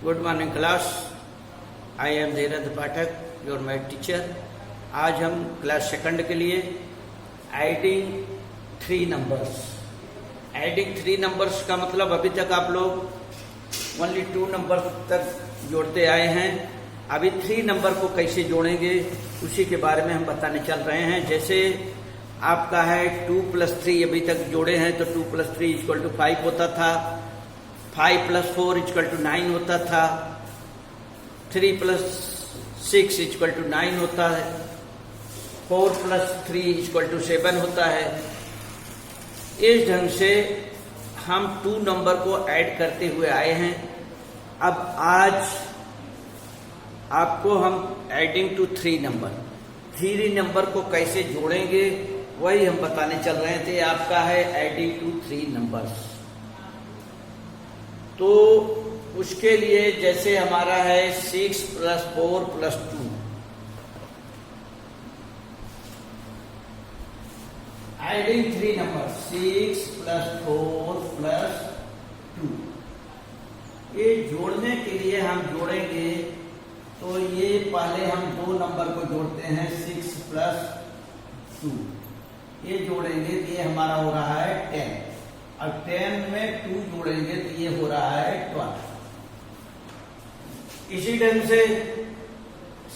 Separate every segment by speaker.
Speaker 1: Good morning class. I am Dhirendra Pathak, your math teacher. आज हम class second के लिए adding three numbers. Adding three numbers का मतलब अभी तक आप लोग ओनली टू नंबर तक जोड़ते आए हैं। अभी थ्री नंबर को कैसे जोड़ेंगे उसी के बारे में हम बताने चल रहे हैं। जैसे आपका है 2 + 3 अभी तक जोड़े हैं तो 2 + 3 = 5 होता था। 5 + 4 = 9 होता था। 3 + 6 = 9 होता है। 4 + 3 = 7 होता है। इस ढंग से हम 2 नंबर को ऐड करते हुए आए हैं। अब आज आपको हम एडिंग टू 3 नंबर, 3 नंबर को कैसे जोड़ेंगे वही हम बताने चल रहे थे। आपका है एडिंग टू 3 नंबर्स। तो उसके लिए जैसे हमारा है 6 + 4 + 2, एडिंग 3 नंबर 6 + 4 + 2। ये जोड़ने के लिए हम जोड़ेंगे तो ये पहले हम 2 नंबर को जोड़ते हैं 6 + 2। ये जोड़ेंगे तो ये हमारा हो रहा है 10 और 10 में 2 जोड़ेंगे तो ये हो रहा है 12। इसी ढंग से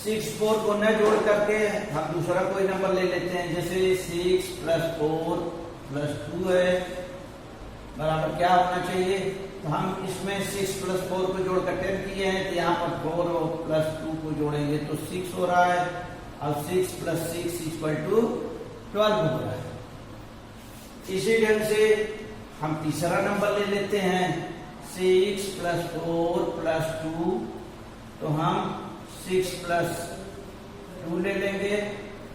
Speaker 1: 6 4 को न जोड़ करके हम दूसरा कोई नंबर ले लेते हैं। जैसे 6 + 4 + 2 है बराबर क्या होना चाहिए। तो हम इसमें 6 + 4 को जोड़कर 10 किए हैं तो यहाँ पर 4 + 2 को जोड़ेंगे तो 6 हो रहा है और 6 + 6 = 12 हो रहा है। इसी ढंग से हम तीसरा नंबर ले लेते हैं 6 + 4 + 2। तो हम 6 + 2 ले लेंगे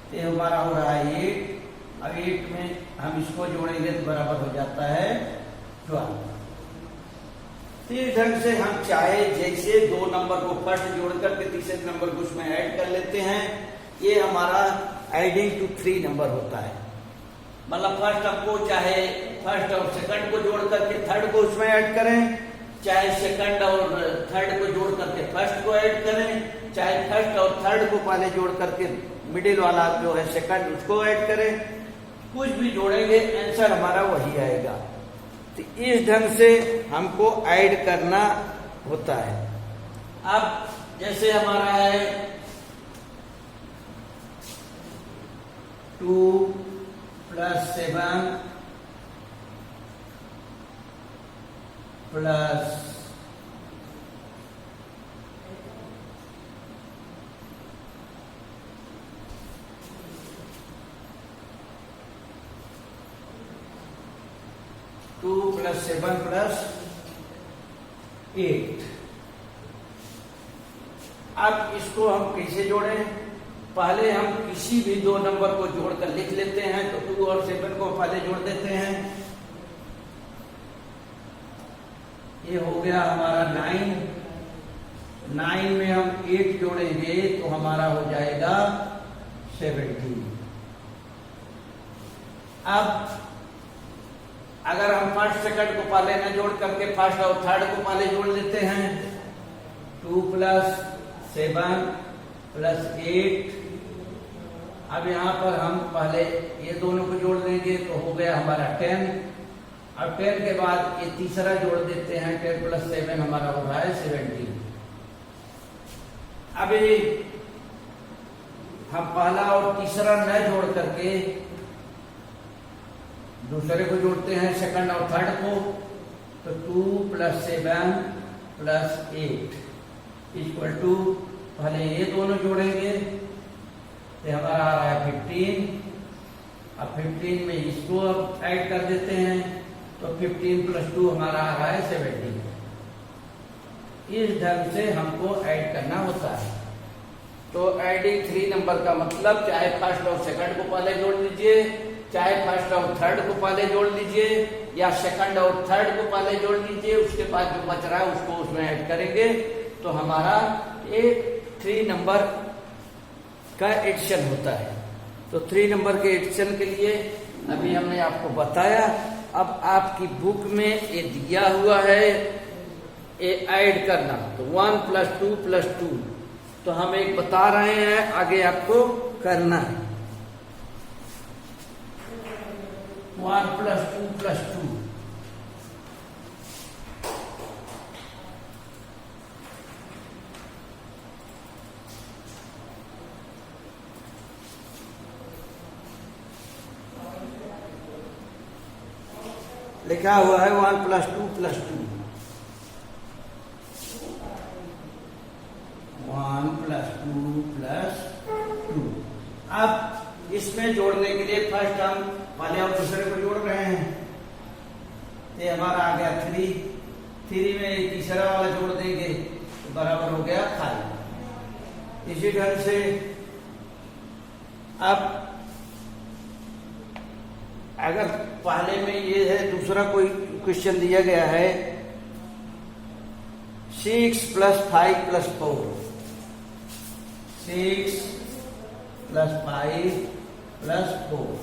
Speaker 1: तो हमारा हो रहा है 8 और 8 में हम इसको जोड़ेंगे तो बराबर हो जाता है 12। तो इस ढंग से हम चाहे जैसे 2 नंबर को फर्स्ट जोड़ करके तीसरे नंबर को उसमें ऐड कर लेते हैं। ये हमारा एडिंग टू 3 नंबर होता है। मतलब फर्स्ट हमको चाहे फर्स्ट और सेकंड को जोड़ करके थर्ड को उसमें ऐड करें, चाहे सेकंड और थर्ड को जोड़ करके फर्स्ट को ऐड करें, चाहे फर्स्ट और थर्ड को पहले जोड़ करके मिडिल वाला जो है सेकंड उसको ऐड करें। कुछ भी जोड़ेंगे आंसर हमारा वही आएगा। तो इस ढंग से हमको ऐड करना होता है। अब जैसे हमारा है 2 + 7 + 2 + 7 + 8। अब इसको हम कैसे जोड़ें। पहले हम किसी भी 2 नंबर को जोड़कर लिख लेते हैं। तो 2 और 7 को पहले जोड़ देते हैं। ये हो गया हमारा 9। 9 में हम 8 जोड़ेंगे तो हमारा हो जाएगा 17। अब अगर हम फर्स्ट सेकंड को पहले न जोड़ करके फर्स्ट और थर्ड को पहले जोड़ लेते हैं 2 + 7 + 8। अब यहाँ पर हम पहले ये दोनों को जोड़ देंगे तो हो गया हमारा 10 और 10 के बाद ये तीसरा जोड़ देते हैं 10 + 7 हमारा हो रहा है 17। अभी हम पहला और तीसरा न जोड़ करके दूसरे को जोड़ते हैं सेकंड और थर्ड को। तो 2 + 7 + 8 = पहले ये दोनों जोड़ेंगे तो हमारा आ रहा है 15। अब 15 में इसको अब ऐड कर देते हैं तो 15 + 2 हमारा आ रहा है 17। इस ढंग से हमको ऐड करना होता है। तो एडिंग 3 नंबर का मतलब चाहे फर्स्ट और सेकंड को पहले जोड़ लीजिए, चाहे फर्स्ट और थर्ड को पहले जोड़ लीजिए या सेकंड और थर्ड को पहले जोड़ लीजिए। उसके बाद जो बच रहा है उसको उसमें ऐड करेंगे तो हमारा ये 3 नंबर का एडिशन होता है। तो 3 नंबर के एडिशन के लिए अभी हमने आपको बताया। अब आपकी बुक में ये दिया हुआ है ऐड करना, तो 1 + 2 + 2, तो हम एक बता रहे हैं, आगे आपको करना है। 1 + 2 + 2, लिखा हुआ है 1 + 2 + 2, 1 + 2 + 2। अब इसमें जोड़ने के लिए फर्स्ट हम पहले और दूसरे को जोड़ रहे हैं, ये हमारा आ गया 3, 3 में तीसरा वाला जोड़ देंगे तो बराबर हो गया 5। इसी ढंग से अब अगर पहले में ये है, दूसरा कोई क्वेश्चन दिया गया है 6 + 5 + 4, 6 + 5 + 4,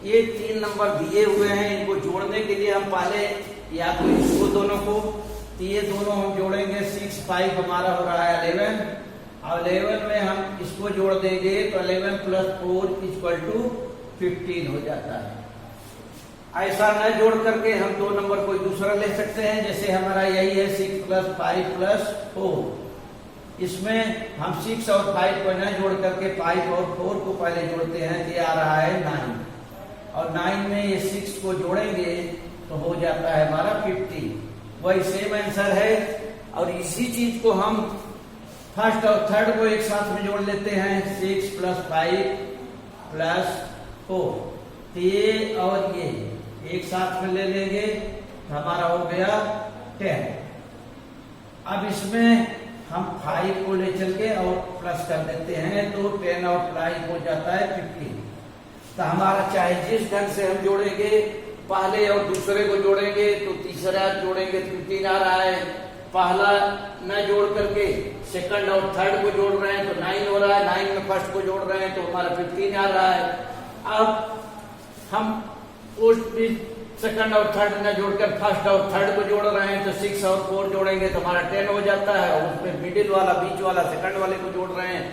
Speaker 1: ये 3 नंबर दिए हुए हैं। इनको जोड़ने के लिए हम पहले या तो इसको दोनों को, तो ये दोनों हम जोड़ेंगे, 6 5 हमारा हो रहा है 11, और 11 में हम इसको जोड़ देंगे तो 11 + 4 = 15 हो जाता है। ऐसा न जोड़ करके हम 2 नंबर कोई दूसरा ले सकते हैं, जैसे हमारा यही है 6 + 5 + 4। इसमें हम 6 और 5 को न जोड़ करके 5 और 4 को पहले जोड़ते हैं, ये आ रहा है 9, और 9 में ये 6 को जोड़ेंगे तो हो जाता है हमारा 50। वही सेम आंसर है। और इसी चीज को हम फर्स्ट और थर्ड को एक साथ में जोड़ लेते हैं, 6 + 5 + 4, तो ये और ये एक साथ में ले लेंगे तो हमारा हो गया 10। अब इसमें हम 5 को ले चल के और प्लस कर देते हैं, तो 10 और 5 हो जाता है 15। तो हमारा चाहे जिस ढंग से हम जोड़ेंगे, पहले और दूसरे को जोड़ेंगे तो तीसरा जोड़ेंगे तो 15 आ रहा है, पहला न जोड़ करके सेकंड और थर्ड को जोड़ रहे हैं तो 9 हो रहा है, 9 में फर्स्ट को जोड़ रहे हैं तो हमारा 15 आ रहा है। अब हम उस सेकंड और थर्ड न जोड़कर फर्स्ट और थर्ड को जोड़ रहे हैं तो 6 और 4 जोड़ेंगे तो हमारा 10 हो जाता है, और उसमें मिडिल वाला, बीच वाला, सेकंड वाले को जोड़ रहे हैं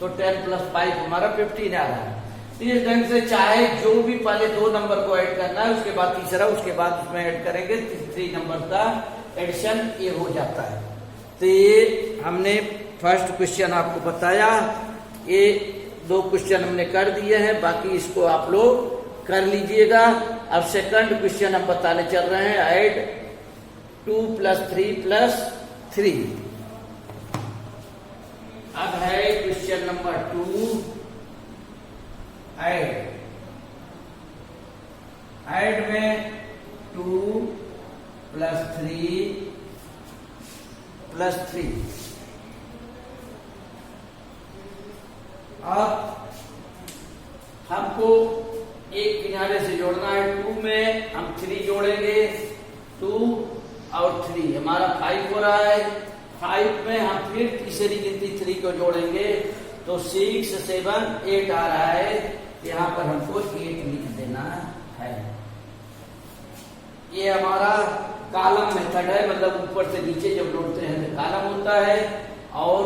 Speaker 1: तो 10 + 5 हमारा 15 आ रहा है। इस ढंग से चाहे जो भी पहले 2 नंबर को ऐड करना है, उसके बाद तीसरा, उसके बाद उसमें ऐड करेंगे, 3 नंबर का एडिशन ये हो जाता है। तो ये हमने फर्स्ट क्वेश्चन आपको बताया, ये 2 क्वेश्चन हमने कर दिए हैं, बाकी इसको आप लोग कर लीजिएगा। अब सेकंड क्वेश्चन हम बताने चल रहे हैं, ऐड 2 + 3 + 3। अब है क्वेश्चन नंबर 2, ऐड में 2 + 3 + 3। अब हमको एक किनारे से जोड़ना है, 2 में हम 3 जोड़ेंगे, 2 और 3 हमारा 5 हो रहा है। 5 में हम फिर तीसरी गिनती 3 को जोड़ेंगे तो 6 7 8 आ रहा है, यहाँ पर हमको 8 लिख देना है। ये हमारा कॉलम मेथड है, मतलब ऊपर से नीचे जब जोड़ते हैं तो कॉलम होता है, और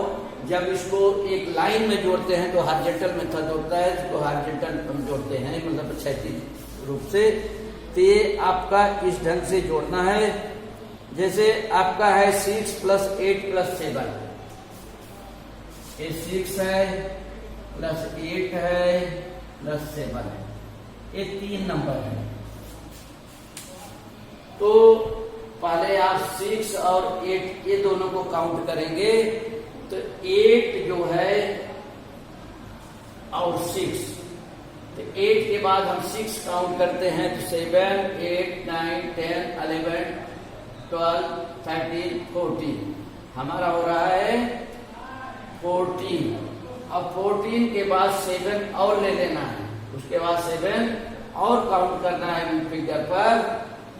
Speaker 1: जब इसको एक लाइन में जोड़ते हैं तो हॉरिजॉन्टल मेथड होता है, इसको हॉरिजॉन्टल हम जोड़ते हैं, मतलब क्षैतिज रूप से। तो ये आपका इस ढंग से जोड़ना है, जैसे आपका है 6 + 8 + 7, ये 6 है +8 है +7 है, ये 3 नंबर है। तो पहले आप 6 और 8 ये दोनों को काउंट करेंगे तो 8 जो है और 6, तो 8 के बाद हम 6 काउंट करते हैं तो 7 8 9 10 11 12 13 14 हमारा हो रहा है 14। अब 14 के बाद 7 और ले लेना है, उसके बाद 7 और काउंट करना है फिगर पर,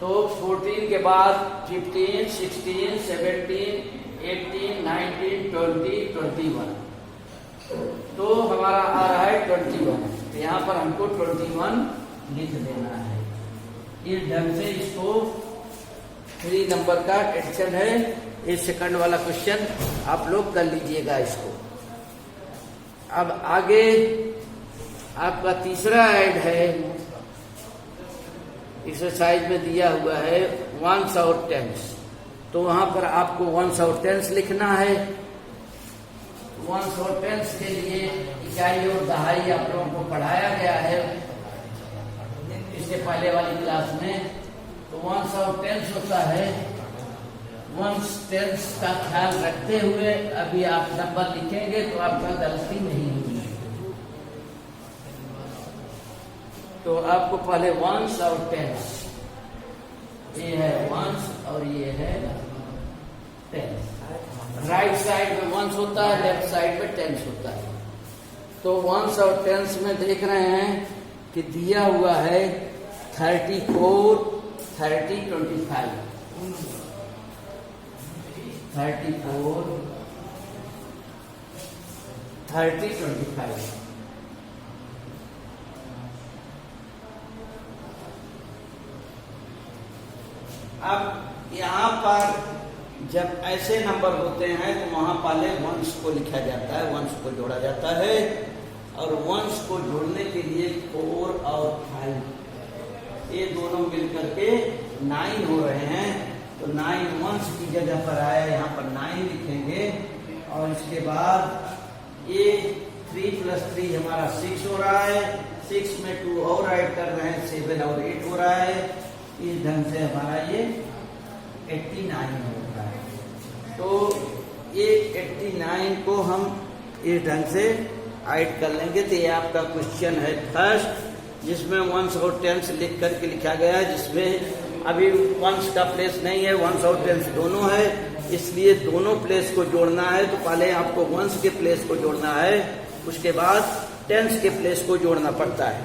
Speaker 1: तो 14 के बाद 15 16 17 18 19 20 21, तो हमारा आ रहा है 21। तो यहाँ पर हमको 21 लिख देना है। इस ढंग से इसको 3 नंबर का एडिशन है। ये सेकंड वाला क्वेश्चन आप लोग कर लीजिएगा इसको। अब आगे आपका तीसरा ऐड है, एक्सरसाइज में दिया हुआ है वंस और टेंस। तो वहां पर आपको वंस और टेंस लिखना है। वंस और टेंस के लिए इकाई और दहाई आप लोगों को पढ़ाया गया है इससे पहले वाली क्लास में। तो वंस और टेंस होता है, वंस टेंस का ख्याल रखते हुए अभी आप नंबर लिखेंगे तो आपका गलती नहीं होगी। तो आपको पहले वंस और टेंस, ये है वंस और ये है टेंस। राइट साइड में वंस होता है, लेफ्ट साइड में टेंस होता है। तो वंस और टेंस में देख रहे हैं कि दिया हुआ है 34, 30, 25, 34, 30, 25। अब यहाँ पर जब ऐसे नंबर होते हैं तो वहां पहले वंश को लिखा जाता है, वंश को जोड़ा जाता है। और वंश को जोड़ने के लिए 4 और 5 ये दोनों मिलकर के 9 हो रहे हैं। तो 9 वंश की जगह पर आया, यहाँ पर 9 लिखेंगे। और इसके बाद ये 3 + 3 हमारा 6 हो रहा है। 6 में 2 और ऐड कर रहे हैं, 7 और 8 हो रहा है। इस ढंग से हमारा ये 89 होता है। तो ये 89 को हम इस ढंग से ऐड कर लेंगे। तो ये आपका क्वेश्चन है फर्स्ट, जिसमें वंस और टेंस लिख करके लिखा गया है, जिसमें अभी वंस का प्लेस नहीं है, वंस और टेंस दोनों है, इसलिए दोनों प्लेस को जोड़ना है। तो पहले आपको वंस के प्लेस को जोड़ना है, उसके बाद टेंस के प्लेस को जोड़ना पड़ता है।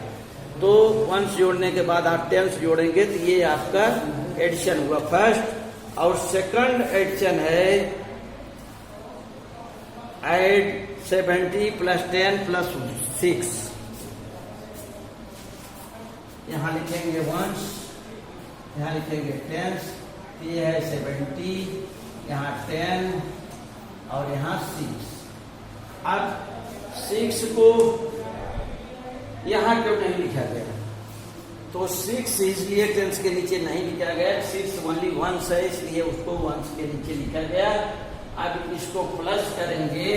Speaker 1: तो वंस जोड़ने के बाद आप टेंस जोड़ेंगे तो ये आपका एडिशन हुआ फर्स्ट। और सेकंड एडिशन है ऐड 70 + 10 + 6। यहाँ लिखेंगे वंस, यहाँ लिखेंगे टेंस। ये है 70, यहाँ 10 और यहाँ 6। अब 6 को यहाँ क्यों नहीं लिखा गया? तो 6 इसलिए टेंस के नीचे नहीं लिखा गया। 6 ओनली वंस है, इसलिए उसको वंस के नीचे लिखा गया। अब इसको प्लस करेंगे,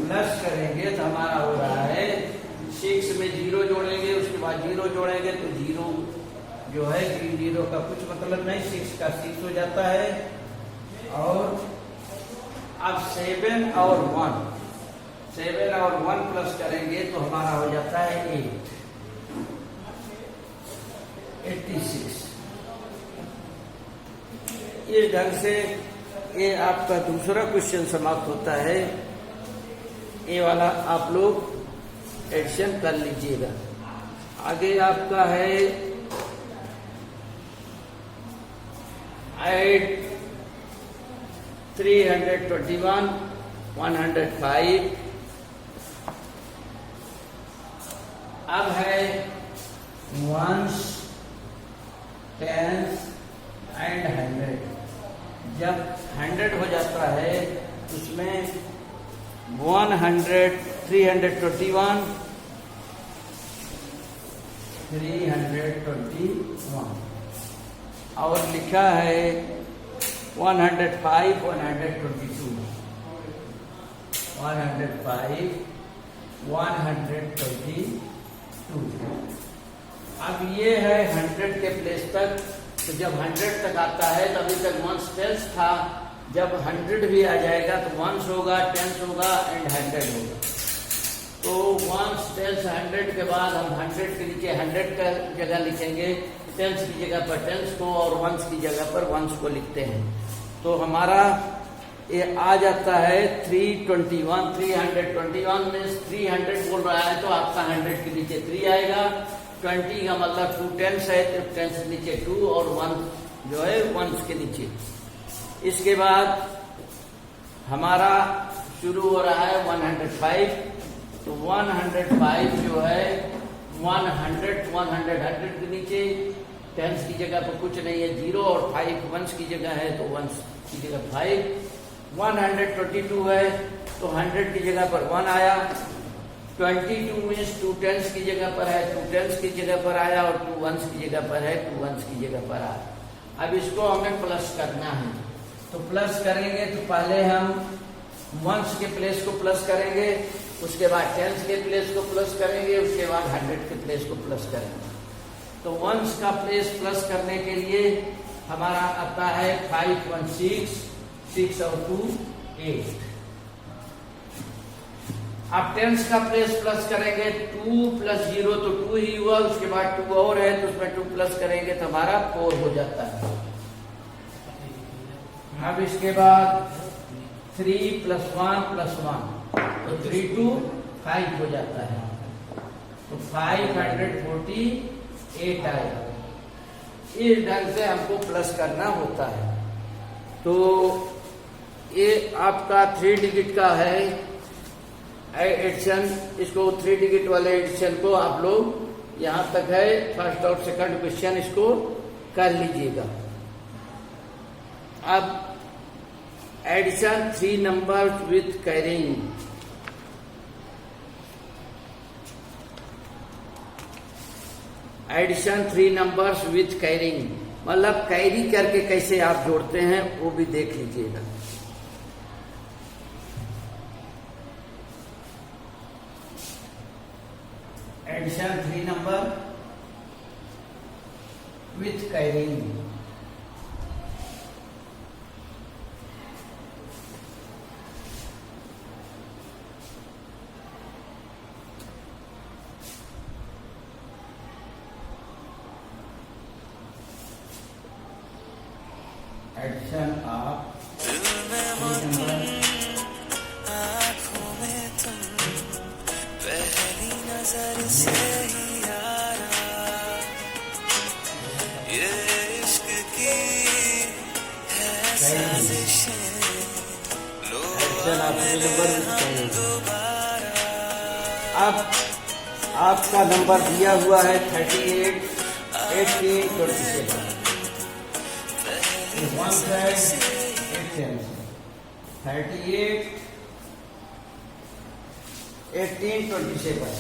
Speaker 1: प्लस करेंगे तो हमारा हो रहा है 6 में 0 जोड़ेंगे, उसके बाद 0 जोड़ेंगे तो 0 जो है 0 का कुछ मतलब नहीं, 6 का 6 हो जाता है। और अब 7 और 1 प्लस करेंगे तो हमारा हो जाता है 86। इस ढंग से ये आपका दूसरा क्वेश्चन समाप्त होता है। ये वाला आप लोग एडिशन कर लीजिएगा। आगे आपका है ऐड 321, 105। अब है वंस, टेंस एंड 100। जब 100 हो जाता है उसमें 100, 321, 321 और लिखा है 105, 122, 105, 122। अब ये है 100 के प्लेस तक। तो जब 100 तक आता है तो अभी तक वंस टेंस था, जब 100 भी आ जाएगा तो वंस होगा, टेंस होगा एंड 100 होगा। तो वंस टेंस 100 के बाद हम 100 के नीचे 100 का जगह लिखेंगे, टेंस की जगह पर टेंस को और वंस की जगह पर वंस को लिखते हैं। तो हमारा ये आ जाता है 321। 321 में 300 बोल रहा है तो आपका 100 के नीचे 3 आएगा। 20 का मतलब 2 टेंस है तो टेंस नीचे 2 और 1 जो है वंस के नीचे। इसके बाद हमारा शुरू हो रहा है 105। तो 105 जो है 100 के नीचे टेंस की जगह पर कुछ नहीं है, 0 और 5 वंस की जगह है तो वंस की जगह 5। 122 है तो 100 की जगह पर 1 आया। 22 मीन्स 2 टेंस की जगह पर है, 2 टेंस की जगह पर आया, और 2 वंस की जगह पर है, 2 वंस की जगह पर आया। अब इसको हमें प्लस करना है, तो प्लस करेंगे तो पहले हम वंस के प्लेस को प्लस करेंगे, उसके बाद टेंस के प्लेस को प्लस करेंगे, उसके बाद 100 के प्लेस को प्लस करेंगे। तो वंस का प्लेस प्लस करने के लिए हमारा आता है 5 1 6, 6 और 2 8। अब टेंस का प्लेस प्लस करेंगे, 2 + 0 तो 2 ही हुआ, उसके बाद 2 और है तो उसमें 2 प्लस करेंगे तो हमारा 4 हो जाता है। अब इसके बाद 3 + 1 + 1 तो 3 2 5 हो जाता है, तो 548 आएगा। इस ढंग से हमको प्लस करना होता है। तो ये आपका 3 डिजिट का है एडिशन, इसको 3 डिजिट वाले एडिशन को आप लोग यहां तक है, फर्स्ट और सेकंड क्वेश्चन इसको कर लीजिएगा। अब addition 3 numbers with carrying. Addition 3 numbers with carrying मतलब कैरी करके कैसे आप जोड़ते हैं वो भी देख लीजिएगा। Addition 3 number with carrying. Addition of
Speaker 2: आँखों में तुम पहली नजर से ही यारा, ये इश्क की है साजिशें, लो दोबारा।
Speaker 1: अब आपका नंबर दिया हुआ है 38 18 27। 1 side 8 10 38 18 27।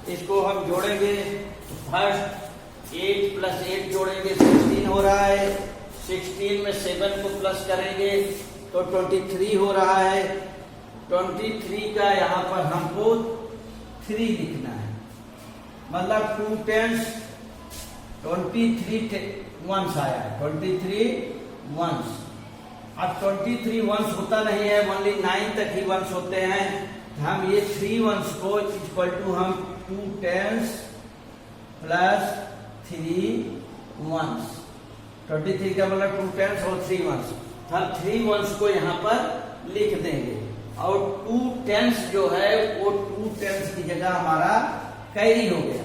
Speaker 1: इसको हम जोड़ेंगे, फर्स्ट 8 + 8 जोड़ेंगे 16 हो रहा है, 16 में 7 को प्लस करेंगे तो 23 हो रहा है। 23 का यहाँ पर हमको 3 लिखना है, मतलब 2 टेंस 23 वंस आया, 23 वंस। अब 23 वंस होता नहीं है, ओनली 9 तक ही वंस होते हैं। हम ये 3 वंस को इक्वल टू हम 2 टेंस + 3 वंस, 23 का मतलब 2 टेंस और 3 वंस। हम 3 वंस को यहाँ पर लिख देंगे, और 2 टेंस जो है वो 2 टेंस की जगह हमारा कैरी हो गया,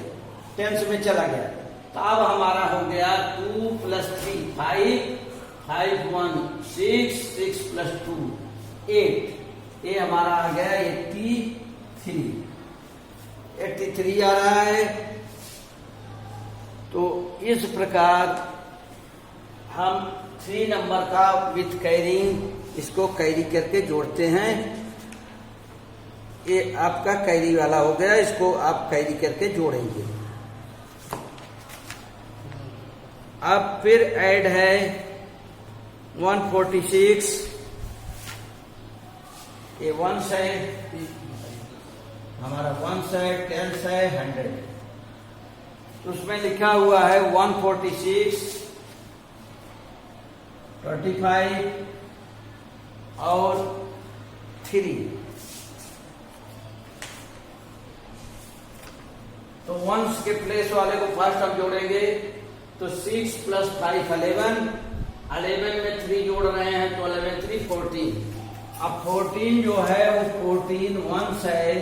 Speaker 1: टेंस में चला गया। तो अब हमारा हो गया 2 + 3 5 5 1 6 6 + 2 8। ये हमारा आ गया 83 आ रहा है। तो इस प्रकार हम 3 नंबर का विथ कैरिंग इसको कैरी करके जोड़ते हैं। ये आपका कैरी वाला हो गया, इसको आप कैरी करके जोड़ेंगे। अब फिर ऐड है 146, ये 1 है हमारा, 1 है 10 है 100। उसमें लिखा हुआ है 146 25 और 3। तो वंस के प्लेस वाले को फर्स्ट हम जोड़ेंगे, तो 6 + 5 11, 11 में 3 जोड़ रहे हैं तो 11 3 14। अब 14 जो है वो 14 वंस है,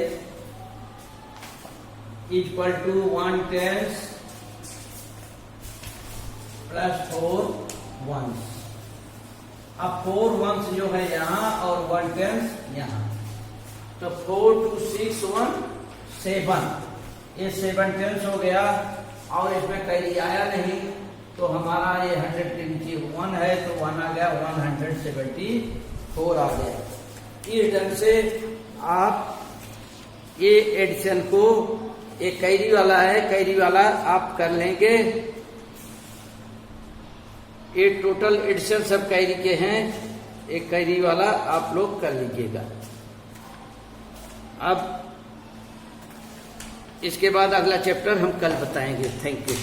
Speaker 1: इक्वल टू 1 टेंस + 4 वंस। अब 4 वंस जो है यहाँ और 1 टेंस यहाँ, तो 4 2 6 1 7, ये 7 टेंस हो गया और इसमें कैरी आया नहीं, तो हमारा ये 100 के नीचे 1 है तो 1 आ गया, 174 आ गया। इस ढंग से आप ये एडिशन को, एक कैरी वाला है, कैरी वाला आप कर लेंगे। ये टोटल एडिशन सब कैरी के हैं, एक कैरी वाला आप लोग कर लीजिएगा। अब इसके बाद अगला चैप्टर हम कल बताएंगे। Thank you.